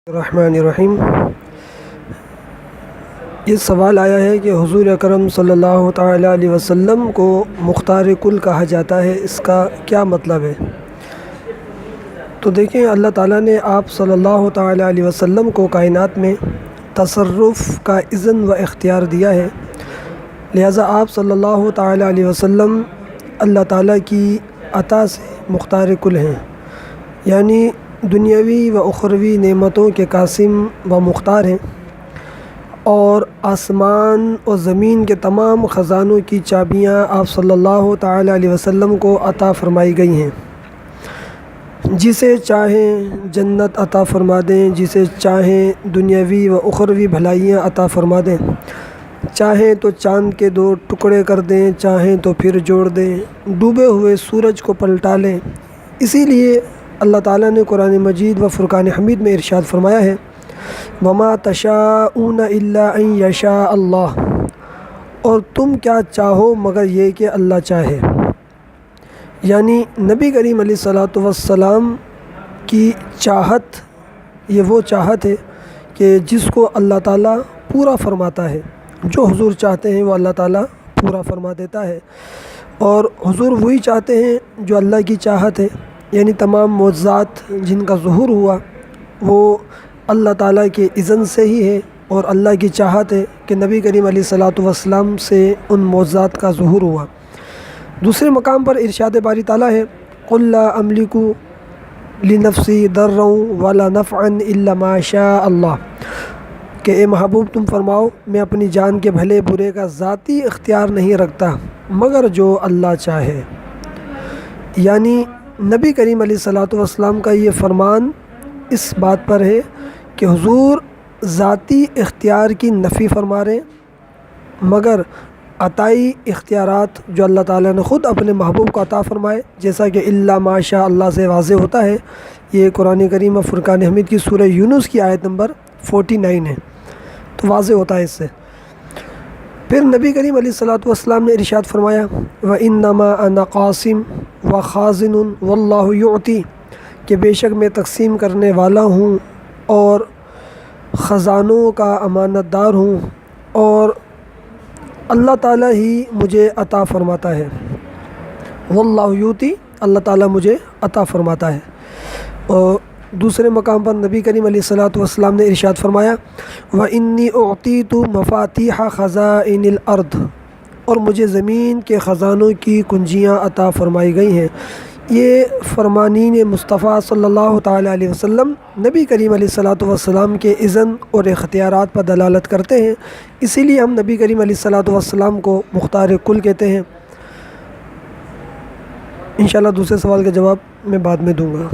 الرحمن الرحیم۔ یہ سوال آیا ہے کہ حضور اکرم صلی اللہ تعالیٰ علیہ وسلم کو مختار کل کہا جاتا ہے، اس کا کیا مطلب ہے؟ تو دیکھیں، اللہ تعالیٰ نے آپ صلی اللہ تعالیٰ علیہ وسلم کو کائنات میں تصرف کا اذن و اختیار دیا ہے، لہٰذا آپ صلی اللہ تعالیٰ علیہ وسلم اللہ تعالیٰ کی عطا سے مختار کل ہیں، یعنی دنیاوی و اخروی نعمتوں کے قاسم و مختار ہیں، اور آسمان و زمین کے تمام خزانوں کی چابیاں آپ صلی اللہ تعالیٰ علیہ وسلم کو عطا فرمائی گئی ہیں۔ جسے چاہیں جنت عطا فرما دیں، جسے چاہیں دنیاوی و اخروی بھلائیاں عطا فرما دیں، چاہیں تو چاند کے 2 ٹکڑے کر دیں، چاہیں تو پھر جوڑ دیں، ڈوبے ہوئے سورج کو پلٹا لیں۔ اسی لیے اللہ تعالیٰ نے قرآن مجید و فرقان حمید میں ارشاد فرمایا ہے، وَمَا تَشَاءُونَ إِلَّا أَن يَشَاءَ اللَّهُ، اور تم کیا چاہو مگر یہ کہ اللہ چاہے۔ یعنی نبی کریم علیہ الصلوۃ والسلام کی چاہت، یہ وہ چاہت ہے کہ جس کو اللہ تعالیٰ پورا فرماتا ہے، جو حضور چاہتے ہیں وہ اللہ تعالیٰ پورا فرما دیتا ہے، اور حضور وہی چاہتے ہیں جو اللہ کی چاہت ہے، یعنی تمام معجزات جن کا ظہور ہوا وہ اللہ تعالیٰ کے اذن سے ہی ہے، اور اللہ کی چاہت ہے کہ نبی کریم علیہ الصلوۃ والسلام سے ان معجزات کا ظہور ہوا۔ دوسرے مقام پر ارشاد باری تعالیٰ ہے، قُل لَا أَمْلِكُ لِنَفْسِي ضَرًّا وَلَا نَفْعًا إِلَّا مَا شَاءَ اللَّهُ، کہ اے محبوب تم فرماؤ، میں اپنی جان کے بھلے برے کا ذاتی اختیار نہیں رکھتا مگر جو اللہ چاہے۔ یعنی نبی کریم علیہ الصلوۃ والسلام کا یہ فرمان اس بات پر ہے کہ حضور ذاتی اختیار کی نفی فرما رہے ہیں، مگر عطائی اختیارات جو اللہ تعالیٰ نے خود اپنے محبوب کو عطا فرمائے، جیسا کہ الا ما شاء اللہ سے واضح ہوتا ہے، یہ قرآن کریم و فرقان حمید کی سورہ یونس کی آیت نمبر 49 ہے، تو واضح ہوتا ہے اس سے۔ پھر نبی کریم علیہ الصلوۃ والسلام نے ارشاد فرمایا، وَإِنَّمَا أَنَا قَاسِمٌ وَخَازِنٌ وَاللَّهُ يُعْطِي، کہ بے شک میں تقسیم کرنے والا ہوں اور خزانوں کا امانت دار ہوں، اور اللہ تعالیٰ ہی مجھے عطا فرماتا ہے۔ وَاللَّهُ يُعْطِي، اللہ تعالیٰ مجھے عطا فرماتا ہے۔ اور دوسرے مقام پر نبی کریم علیہ الصلوۃ والسلام نے ارشاد فرمایا، وَإِنِّي أُعْطِيتُ مَفَاتِيحَ خَزَائِنِ الْأَرْضِ، اور مجھے زمین کے خزانوں کی کنجیاں عطا فرمائی گئی ہیں۔ یہ فرمانین مصطفیٰ صلی اللہ تعالیٰ علیہ وسلم نبی کریم علیہ الصلوۃ والسلام کے اذن اور اختیارات پر دلالت کرتے ہیں، اسی لیے ہم نبی کریم علیہ الصلوۃ والسلام کو مختار کل کہتے ہیں۔ انشاءاللہ دوسرے سوال کا جواب میں بعد میں دوں گا۔